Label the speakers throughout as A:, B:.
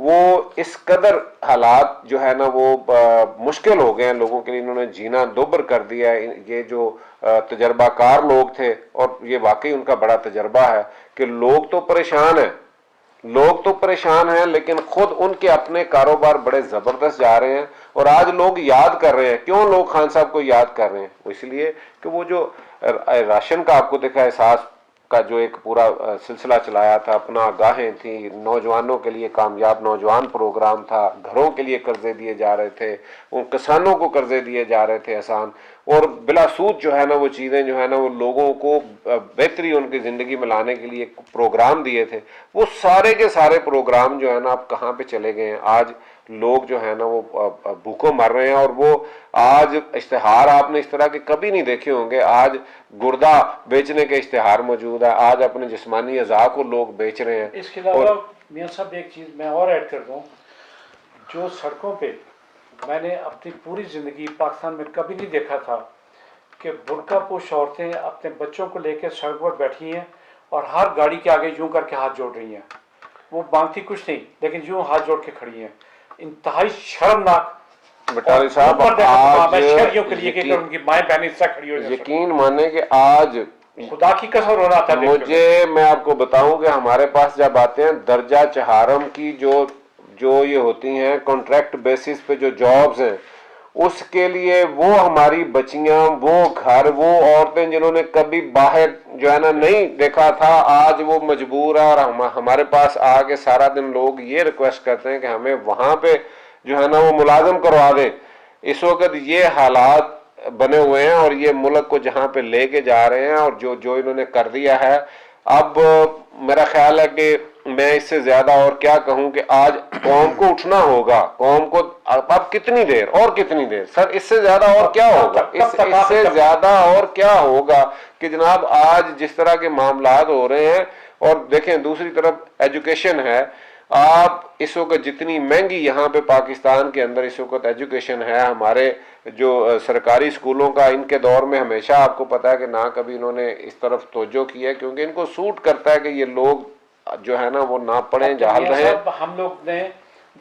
A: وہ اس قدر حالات جو ہے نا وہ مشکل ہو گئے ہیں لوگوں کے لیے, انہوں نے جینا دوبر کر دیا ہے. یہ جو تجربہ کار لوگ تھے, اور یہ واقعی ان کا بڑا تجربہ ہے کہ لوگ تو پریشان ہیں لیکن خود ان کے اپنے کاروبار بڑے زبردست جا رہے ہیں. اور آج لوگ یاد کر رہے ہیں. کیوں لوگ خان صاحب کو یاد کر رہے ہیں؟ وہ اس لیے کہ وہ جو راشن کا آپ کو دیکھا احساس کا جو ایک پورا سلسلہ چلایا تھا, اپنا گاہیں تھیں, نوجوانوں کے لیے کامیاب نوجوان پروگرام تھا, گھروں کے لیے قرضے دیے جا رہے تھے, ان کسانوں کو قرضے دیے جا رہے تھے آسان, اور بلا سود جو ہے نا وہ چیزیں جو ہے نا وہ لوگوں کو بہتری ان کی زندگی میں لانے کے لیے پروگرام دیے تھے. وہ سارے کے سارے پروگرام جو ہے نا اب کہاں پہ چلے گئے ہیں؟ آج لوگ جو ہے نا وہ بھوکوں مر رہے ہیں. اور وہ آج اشتہار آپ نے اس طرح کے کبھی نہیں دیکھے ہوں گے. آج گردہ بیچنے کے اشتہار موجود ہے, آج اپنے جسمانی اعضاء کو لوگ بیچ رہے ہیں.
B: اس کے علاوہ میاں صاحب ایک چیز میں اور ایڈ کر دوں, جو سڑکوں پہ میں نے اپنی پوری زندگی پاکستان میں کبھی نہیں دیکھا تھا کہ برقع پوش عورتیں اپنے بچوں کو لے کے سڑک پر بیٹھی ہیں اور ہر گاڑی کے آگے یوں کر کے ہاتھ جوڑ رہی ہیں. وہ مانگتی کچھ نہیں لیکن یوں ہاتھ جوڑ کے کھڑی ہیں. انتہائی شرمناک
A: بٹالی صاحب,
B: ان کی مائیں بہنیں اس طرح کھڑی ہو جائیں.
A: یقین مانے کہ آج
B: خدا کی قسم رونا تھا
A: مجھے, میں آپ کو بتاؤں کہ ہمارے پاس جب آتے ہیں درجہ چہارم کی جو یہ ہوتی ہیں کانٹریکٹ بیسس پہ جو جابز ہیں, اس کے لیے وہ ہماری بچیاں, وہ گھر, وہ عورتیں جنہوں نے کبھی باہر جو ہے نا نہیں دیکھا تھا, آج وہ مجبور ہے. اور ہمارے پاس آ کے سارا دن لوگ یہ ریکویسٹ کرتے ہیں کہ ہمیں وہاں پہ جو ہے نا وہ ملازم کروا دیں. اس وقت یہ حالات بنے ہوئے ہیں اور یہ ملک کو جہاں پہ لے کے جا رہے ہیں اور جو انہوں نے کر دیا ہے, اب میرا خیال ہے کہ میں اس سے زیادہ اور کیا کہوں کہ آج قوم کو اٹھنا ہوگا. قوم کو اب کتنی دیر اور کتنی دیر سر, اس سے زیادہ اور کیا ہوگا, اس سے زیادہ اور کیا ہوگا کہ جناب آج جس طرح کے معاملات ہو رہے ہیں. اور دیکھیں دوسری طرف ایجوکیشن ہے, آپ اس وقت جتنی مہنگی یہاں پہ پاکستان کے اندر اس وقت ایجوکیشن ہے, ہمارے جو سرکاری اسکولوں کا ان کے دور میں ہمیشہ آپ کو پتا ہے کہ نہ کبھی انہوں نے اس طرف توجہ کی ہے, کیونکہ ان کو سوٹ کرتا ہے کہ یہ لوگ جو ہے نا وہ نہ پڑھیں, جاہل رہیں.
B: ہم لوگ نے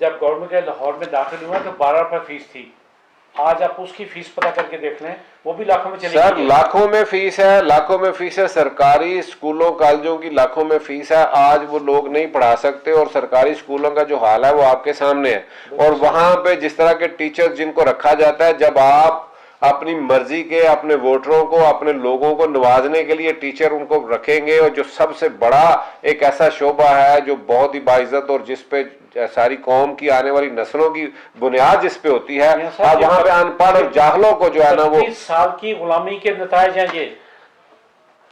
B: جب گورنمنٹ کے لاہور میں داخل ہوا تو 12 روپے فیس تھی. آج آپ اس کی فیس پتہ کر کے دیکھ لیں, وہ بھی لاکھوں میں چلی گئی.
A: سر لاکھوں میں فیس ہے, لاکھوں میں فیس ہے. سرکاری اسکولوں کالجوں کی لاکھوں میں فیس ہے. آج وہ لوگ نہیں پڑھا سکتے, اور سرکاری اسکولوں کا جو حال ہے وہ آپ کے سامنے ہے. اور وہاں پہ جس طرح کے ٹیچر جن کو رکھا جاتا ہے, جب آپ اپنی مرضی کے اپنے ووٹروں کو, اپنے لوگوں کو نوازنے کے لیے ٹیچر ان کو رکھیں گے, اور جو سب سے بڑا ایک ایسا شعبہ ہے جو بہت ہی باعزت اور جس پہ ساری قوم کی آنے والی نسلوں کی بنیاد جس پہ ہوتی ہے, اب وہاں پہ ان پڑھ اور جاہلوں کو جو ہے نا وہ
B: 30 سال کی غلامی کے نتائج ہیں یہ.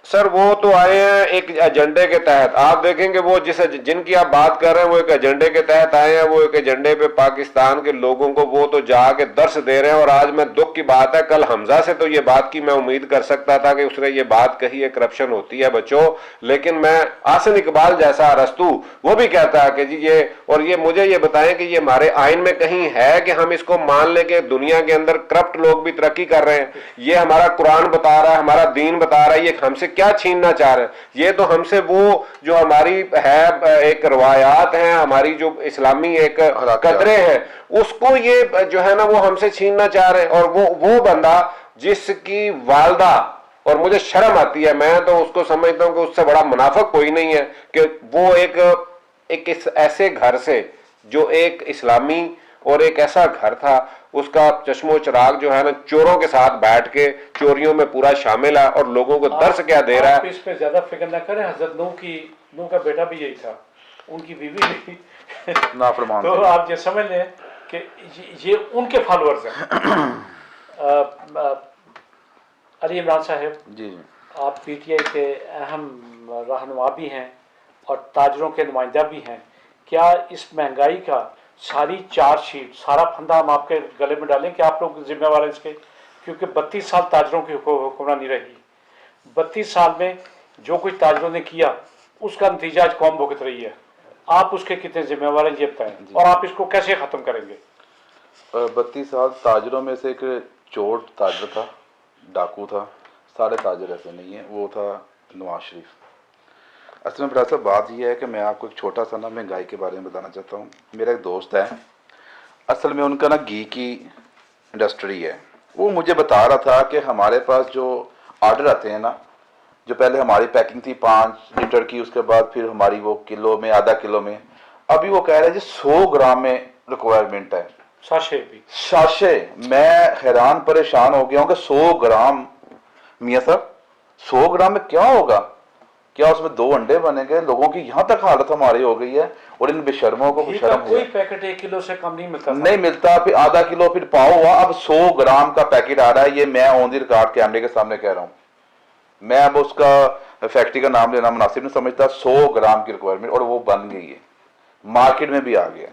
A: سر وہ تو آئے ہیں ایک ایجنڈے کے تحت. آپ دیکھیں کہ وہ جن کی آپ بات کر رہے ہیں وہ ایک ایجنڈے کے تحت آئے ہیں. وہ ایک ایجنڈے پہ پاکستان کے لوگوں کو وہ تو جا کے درس دے رہے ہیں. اور آج میں دکھ کی بات ہے, کل حمزہ سے تو یہ بات کی میں امید کر سکتا تھا کہ اس نے یہ بات کہی ہے کرپشن ہوتی ہے بچوں, لیکن میں حسن اقبال جیسا ارسطو وہ بھی کہتا ہے کہ جی یہ, اور یہ مجھے یہ بتائیں کہ یہ ہمارے آئین میں کہیں ہے کہ ہم اس کو مان لیں کہ دنیا کے اندر کرپٹ لوگ بھی ترقی کر رہے ہیں. یہ ہمارا قرآن بتا رہا ہے, ہمارا دین بتا رہا ہے, یہ ہم سے کیا چھیننا چاہ رہے ہیں؟ یہ تو ہم سے وہ جو ہماری ہے ایک روایات ہیں, ہماری جو اسلامی ایک قدرے ہیں, اس کو یہ جو ہے نا وہ ہم سے چھیننا چاہ رہے ہیں. اور وہ بندہ جس کی والدہ, اور مجھے شرم آتی ہے, میں تو اس کو سمجھتا ہوں کہ اس سے بڑا منافق کوئی نہیں ہے, کہ وہ ایک ایسے گھر سے جو ایک اسلامی اور ایک ایسا گھر تھا, اس کا چشم و چراغ جو ہے نا چوروں کے ساتھ بیٹھ کے چوریوں میں پورا شامل ہے, اور لوگوں کو درس کیا دے رہا ہے.
B: آپ اس پہ زیادہ فکر نہ کریں, حضرت نوح کا بیٹا بھی یہی تھا, ان کی بیوی بھی
C: نافرمان
B: تو آپ یہ سمجھ لیں کہ یہ ان کے فالوورز ہیں. علی عمران صاحب,
C: جی
B: آپ پی ٹی آئی کے اہم رہنما بھی ہیں اور تاجروں کے نمائندہ بھی ہیں. کیا اس مہنگائی کا ساری چارج شیٹ, سارا پھندا ہم آپ کے گلے میں ڈالیں کہ آپ لوگ ذمہ وار ہیں اس کے؟ کیونکہ 32 سال تاجروں کی حکمرانی رہی. 32 سال میں جو کچھ تاجروں نے کیا اس کا نتیجہ آج قوم بھگت رہی ہے. آپ اس کے کتنے ذمہ وار ہیں یہ بتائیں, اور آپ اس کو کیسے ختم کریں گے؟
C: 32 سال تاجروں میں سے ایک چور تاجر تھا, ڈاکو تھا. سارے تاجر ایسے نہیں ہیں. وہ تھا نواز شریف. اصل میں بڑا صاحب بات یہ ہے کہ میں آپ کو ایک چھوٹا سا نا مہنگائی کے بارے میں بتانا چاہتا ہوں. میرا ایک دوست ہے, اصل میں ان کا نا گھی کی انڈسٹری ہے. وہ مجھے بتا رہا تھا کہ ہمارے پاس جو آرڈر آتے ہیں نا, جو پہلے ہماری پیکنگ تھی 5 لیٹر کی, اس کے بعد پھر ہماری وہ کلو میں, آدھا کلو میں, ابھی وہ کہہ رہے ہیں جی 100 گرام میں ریکوائرمنٹ ہے.
B: ساشے بھی
C: ساشے. میں حیران پریشان ہو گیا ہوں کہ 100 گرام. میاں صاحب 100 گرام میں کیا ہوگا؟ کیا اس میں 2 انڈے بنے گے؟ لوگوں کی یہاں تک حالت ہماری ہو گئی ہے, اور ان بے شرموں کو
B: گھی کا
C: شرم
B: کوئی پیکٹ 1 کلو سے کم نہیں ملتا تھا.
C: نہیں ملتا. پھر آدھا کلو پھر پاؤ ہوا, اب 100 گرام کا پیکٹ آ رہا ہے. یہ میں آن دی ریکارڈ کیمرے کے سامنے کہہ رہا ہوں. میں اب اس کا فیکٹری کا نام لینا مناسب نہیں سمجھتا. 100 گرام کی ریکوائرمنٹ, اور وہ بن گئی ہے, مارکیٹ میں بھی آ گیا.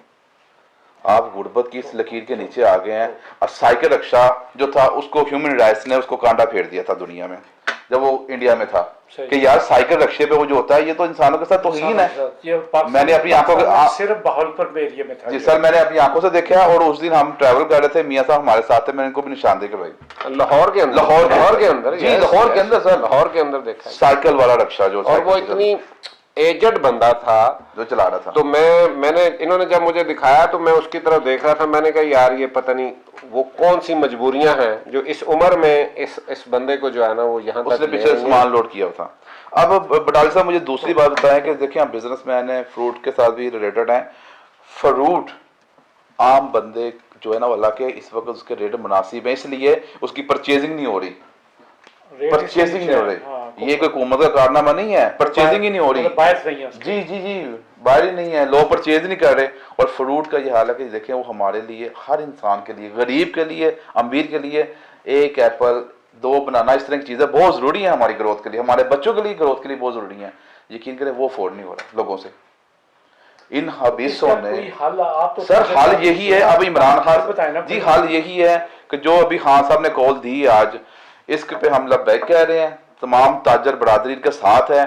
C: آپ غربت کی اس لکیر کے نیچے آ گئے ہیں. اور سائیکل رکشا جو تھا اس کو ہیومن رائٹس نے اس کو کانٹا پھیر دیا تھا دنیا میں, جب وہ انڈیا میں تھا, کہ یار سائیکل رکشے پہ وہ جو ہوتا ہے یہ تو انسانوں کے ساتھ توہین ہے. میں نے اپنی آنکھوں کے
B: صرف بہاولپور میں ایریا میں تھا.
C: جی سر, میں نے اپنی آنکھوں سے دیکھا, اور اس دن ہم ٹریول کر رہے تھے, میاں صاحب ہمارے ساتھ تھے, میں نے ان کو بھی نشاندہی کروائی.
A: لاہور کے اندر, لاہور کے اندر,
C: جی لاہور کے اندر سر,
A: لاہور کے اندر دیکھا ہے.
C: سائیکل والا رکشا جو,
A: اور وہ اتنی ایجڈ بندہ تھا
C: جو چلا رہا تھا.
A: تو میں نے انہوں نے جب مجھے دکھایا تو میں اس کی طرف دیکھ رہا تھا. میں نے کہا یار یہ پتہ نہیں وہ کون سی مجبوریاں ہیں جو اس عمر میں اس بندے کو جو ہے نا وہ یہاں تک
C: اس نے پیچھے سامان لوڈ کیا تھا. اب بٹالی صاحب مجھے دوسری بات بتائیں کہ دیکھیں ہم بزنس مین ہیں, فروٹ کے ساتھ بھی ریلیٹڈ ہیں. فروٹ عام بندے جو ہے نا اللہ کے اس وقت اس کے ریٹ مناسب ہیں, اس لیے اس کی پرچیزنگ نہیں ہو رہی. پرچیزنگ نہیں ہو رہی. یہ کوئی حکومت کا کارنامہ نہیں ہے, پرچیزنگ ہی نہیں ہو رہی. جی جی جی, باہر ہی نہیں ہے, لوگ پرچیز نہیں کر رہے. اور فروٹ کا یہ حال ہے کہ دیکھیں وہ ہمارے لیے, ہر انسان کے لیے, غریب کے لیے, امیر کے لیے, 1 ایپل 2 بنانا اس طرح کی چیزیں بہت ضروری ہیں ہماری گروتھ کے لیے, ہمارے بچوں کے لیے گروتھ کے لیے بہت ضروری ہیں. یقین کریں وہ افورڈ نہیں ہو رہا لوگوں سے. ان حبیثوں نے سر حال یہی ہے. اب عمران خان جی حال یہی ہے کہ جو ابھی خان صاحب نے کال دی آج, اس پہ ہم لبیک کہہ رہے ہیں. تمام تاجر برادری کے ساتھ ہے,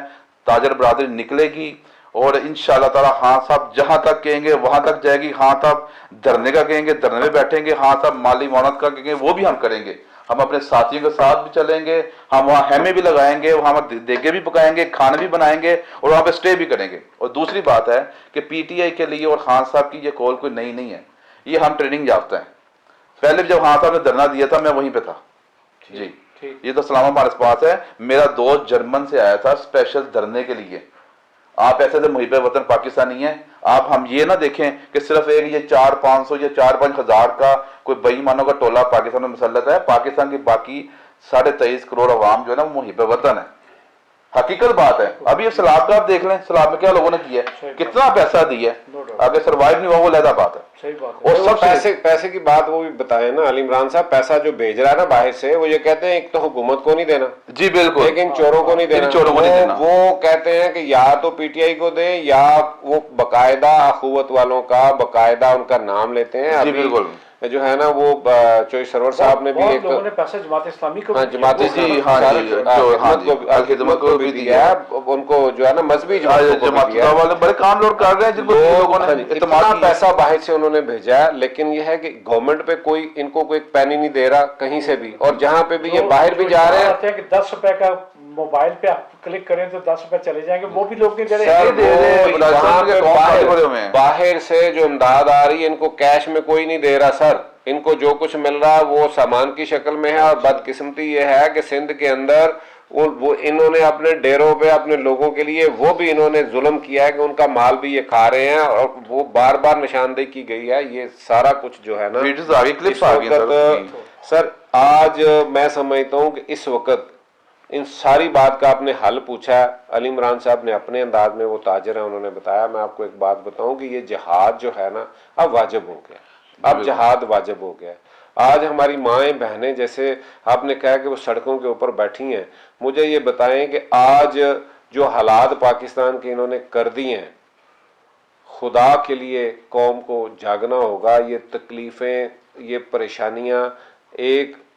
C: تاجر برادری نکلے گی, اور انشاءاللہ تعالی خان صاحب جہاں تک کہیں گے وہاں تک جائے گی. خان صاحب دھرنے کا کہیں گے دھرنے میں بیٹھیں گے, خان صاحب مالی معاونت کا کہیں گے وہ بھی ہم کریں گے. ہم اپنے ساتھیوں کے ساتھ بھی چلیں گے, ہم وہاں خیمے بھی لگائیں گے, وہاں دیگے بھی پکائیں گے, کھانے بھی بنائیں گے, اور وہاں پہ اسٹے بھی کریں گے. اور دوسری بات ہے کہ پی ٹی آئی کے لیے اور خان صاحب کی یہ کال کوئی نئی نہیں ہے, یہ ہم ٹریننگ یافتہ ہیں. پہلے جب خان صاحب نے دھرنا دیا تھا میں وہیں پہ تھا. جی یہ تو اسلام ہمارے پاس ہے. میرا دوست جرمن سے آیا تھا اسپیشل دھرنے کے لیے. آپ ایسے تو محب وطن پاکستانی ہیں. آپ ہم یہ نہ دیکھیں کہ صرف ایک یہ 400-500 یا 4-5 ہزار کا کوئی بے ایمانوں کا ٹولہ پاکستان میں مسلط ہے. پاکستان کی باقی 23.5 کروڑ عوام جو ہے نا وہ محب وطن ہے. حقیقت بات ہے. ابھی سیلاب کا آپ دیکھ لیں, سیلاب میں کیا لوگوں نے کیا ہے, کتنا پیسہ دیا ہے, اگر سروائیو نہیں ہوا وہ علیحدہ بات ہے.
A: اور سب پیسے کی بات وہ بھی بتائیں نا علی عمران صاحب, پیسہ جو بھیج رہا ہے نا باہر سے, وہ یہ کہتے ہیں ایک تو حکومت کو نہیں دینا,
C: جی بالکل,
A: لیکن چوروں کو نہیں دینا.
C: چوروں کو نہیں دینا.
A: وہ کہتے ہیں کہ یا تو پی ٹی آئی کو دیں, یا وہ باقاعدہ اخوت والوں کا باقاعدہ ان کا نام لیتے ہیں.
C: جی بالکل,
A: جو ہے نا وہ چوئی سرور صاحب نے بھی ایک
B: لوگوں نے پیسہ جماعت اسلامی کو
A: جماعت خدمت کو بھی دیا ہے, ان کو جو ہے نا مذہبی
C: جماعت والے بڑے کام لوگ کر رہے ہیں, جن کو لوگوں نے
A: اتنا پیسہ باہر سے انہوں نے بھیجا ہے. لیکن یہ ہے کہ گورنمنٹ پہ کوئی ان کو کوئی پینی نہیں دے رہا کہیں سے بھی, اور جہاں پہ بھی یہ باہر بھی جا رہے ہیں
B: کہ 10 روپے کا موبائل پہ آپ کلک کریں تو 10 روپے چلے جائیں گے, وہ بھی لوگ نہیں دے رہے.
A: باہر سے جو امداد آ رہی ہے ان کو کیش میں کوئی نہیں دے رہا سر. ان کو جو کچھ مل رہا وہ سامان کی شکل میں ہے. اور بدقسمتی یہ ہے کہ سندھ کے اندر وہ انہوں نے اپنے ڈیروں پہ اپنے لوگوں کے لیے وہ بھی انہوں نے ظلم کیا ہے کہ ان کا مال بھی یہ کھا رہے ہیں, اور وہ بار بار نشاندہی کی گئی ہے. یہ سارا کچھ جو ہے نا سر, آج میں سمجھتا ہوں کہ اس وقت ان ساری بات کا آپ نے حل پوچھا ہے. علی عمران صاحب نے اپنے انداز میں, وہ تاجر ہیں, انہوں نے بتایا. میں آپ کو ایک بات بتاؤں کہ یہ جہاد جو ہے نا اب واجب ہو گیا, اب جہاد واجب ہو گیا. آج ہماری مائیں بہنیں جیسے آپ نے کہا کہ وہ سڑکوں کے اوپر بیٹھی ہیں, مجھے یہ بتائیں کہ آج جو حالات پاکستان کے انہوں نے کر دی ہیں, خدا کے لیے قوم کو جاگنا ہوگا. یہ تکلیفیں, یہ پریشانیاں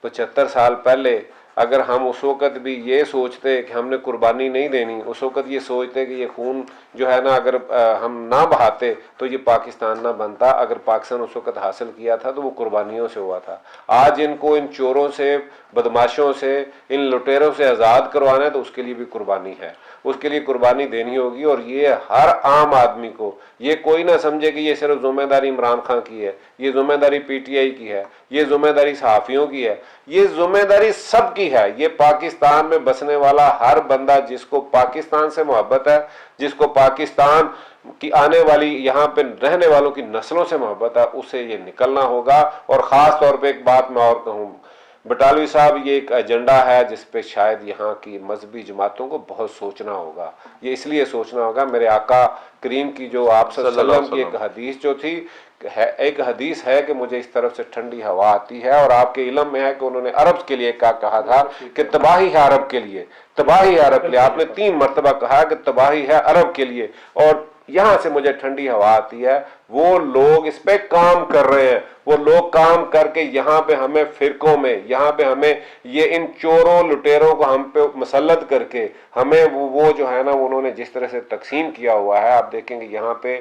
A: 75 سال پہلے اگر ہم اس وقت بھی یہ سوچتے کہ ہم نے قربانی نہیں دینی، اس وقت یہ سوچتے کہ یہ خون جو ہے نا اگر ہم نہ بہاتے تو یہ پاکستان نہ بنتا، اگر پاکستان اس وقت حاصل کیا تھا تو وہ قربانیوں سے ہوا تھا۔ آج ان کو ان چوروں سے، بدماشوں سے، ان لٹیروں سے آزاد کروانا ہے تو اس کے لیے بھی قربانی ہے، اس کے لیے قربانی دینی ہوگی۔ اور یہ ہر عام آدمی کو، یہ کوئی نہ سمجھے کہ یہ صرف ذمہ داری عمران خان کی ہے، یہ ذمہ داری پی ٹی آئی کی ہے، یہ ذمہ داری صحافیوں کی ہے، یہ ذمہ داری سب کی ہے۔ یہ پاکستان میں بسنے والا ہر بندہ جس کو پاکستان سے محبت ہے، جس کو پاکستان کی آنے والی یہاں پہ رہنے والوں کی نسلوں سے محبت ہے، اسے یہ نکلنا ہوگا۔ اور خاص طور پہ ایک بات میں اور کہوں، بٹالوی صاحب، یہ ایک ایجنڈا ہے جس پہ شاید یہاں کی مذہبی جماعتوں کو بہت سوچنا ہوگا۔ یہ اس لیے سوچنا ہوگا، میرے آقا کریم کی جو آپ صلی اللہ علیہ وسلم کی ایک حدیث جو تھی، ایک حدیث ہے کہ مجھے اس طرف سے ٹھنڈی ہوا آتی ہے، اور آپ کے علم میں ہے کہ انہوں نے عرب کے لیے کیا کہا تھا کہ تباہی ہے عرب کے لیے، تباہی ہے عرب کے لیے۔ آپ نے 3 مرتبہ کہا کہ تباہی ہے عرب کے لیے، اور یہاں سے مجھے ٹھنڈی ہوا آتی ہے۔ وہ لوگ اس پہ کام کر رہے ہیں، وہ لوگ کام کر کے یہاں پہ ہمیں فرقوں میں، یہاں پہ ہمیں یہ ان چوروں لٹیروں کو ہم پہ مسلط کر کے ہمیں وہ جو ہے نا انہوں نے جس طرح سے تقسیم کیا ہوا ہے، آپ دیکھیں گے یہاں پہ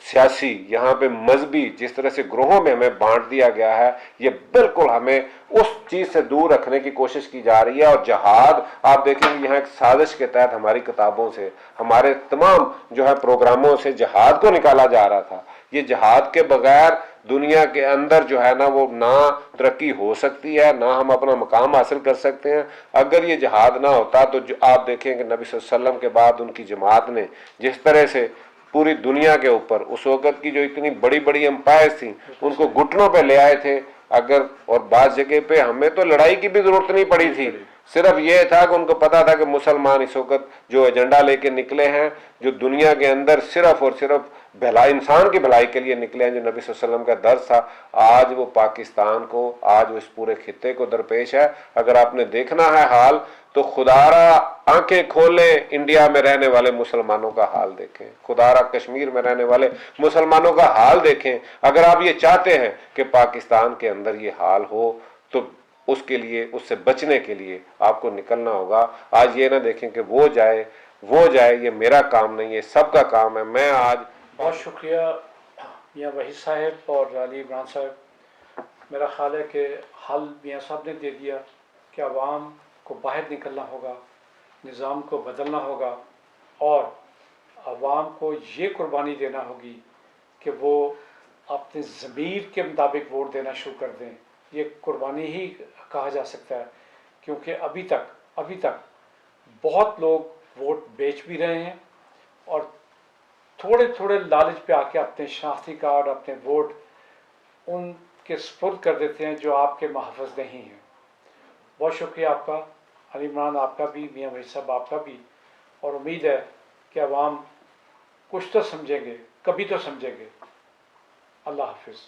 A: سیاسی، یہاں پہ مذہبی، جس طرح سے گروہوں میں ہمیں بانٹ دیا گیا ہے، یہ بالکل ہمیں اس چیز سے دور رکھنے کی کوشش کی جا رہی ہے۔ اور جہاد آپ دیکھیں گے یہاں ایک سازش کے تحت ہماری کتابوں سے، ہمارے تمام جو ہے پروگراموں سے جہاد کو نکالا جا رہا تھا۔ یہ جہاد کے بغیر دنیا کے اندر جو ہے نا وہ نہ ترقی ہو سکتی ہے، نہ ہم اپنا مقام حاصل کر سکتے ہیں۔ اگر یہ جہاد نہ ہوتا تو آپ دیکھیں کہ نبی صلی اللہ علیہ وسلم کے بعد ان کی جماعت نے جس طرح سے پوری دنیا کے اوپر اس وقت کی جو اتنی بڑی بڑی امپائر تھیں ان کو گھٹنوں پہ لے آئے تھے۔ اگر اور بعض جگہ پہ ہمیں تو لڑائی کی بھی ضرورت نہیں پڑی تھی، صرف یہ تھا کہ ان کو پتا تھا کہ مسلمان اس وقت جو ایجنڈا لے کے نکلے ہیں، جو دنیا کے اندر صرف اور صرف بھلائی، انسان کی بھلائی کے لیے نکلے ہیں، جو نبی صلی اللہ علیہ وسلم کا درس تھا، آج وہ پاکستان کو، آج وہ اس پورے خطے کو درپیش ہے۔ اگر آپ نے دیکھنا ہے حال تو خدارا آنکھیں کھولیں، انڈیا میں رہنے والے مسلمانوں کا حال دیکھیں، خدارا کشمیر میں رہنے والے مسلمانوں کا حال دیکھیں۔ اگر آپ یہ چاہتے ہیں کہ پاکستان کے اندر یہ حال ہو تو اس کے لیے، اس سے بچنے کے لیے آپ کو نکلنا ہوگا۔ آج یہ نہ دیکھیں کہ وہ جائے، یہ میرا کام نہیں ہے، سب کا کام ہے۔ میں آج
B: بہت شکریہ میاں وحید صاحب اور علی عمران صاحب۔ میرا خیال ہے کہ حل میاں صاحب نے دے دیا کہ عوام کو باہر نکلنا ہوگا، نظام کو بدلنا ہوگا، اور عوام کو یہ قربانی دینا ہوگی کہ وہ اپنے ضمیر کے مطابق ووٹ دینا شروع کر دیں۔ یہ قربانی ہی کہا جا سکتا ہے، کیونکہ ابھی تک بہت لوگ ووٹ بیچ بھی رہے ہیں، اور تھوڑے لالچ پہ آ کے اپنے شناختی کارڈ، اپنے ووٹ ان کے سپرد کر دیتے ہیں جو آپ کے محفوظ نہیں ہیں۔ بہت شکریہ آپ کا، علی عمران آپ کا بھی، میاں وحید صاحب آپ کا بھی، اور امید ہے کہ عوام کچھ تو سمجھیں گے، کبھی تو سمجھیں گے۔ اللہ حافظ۔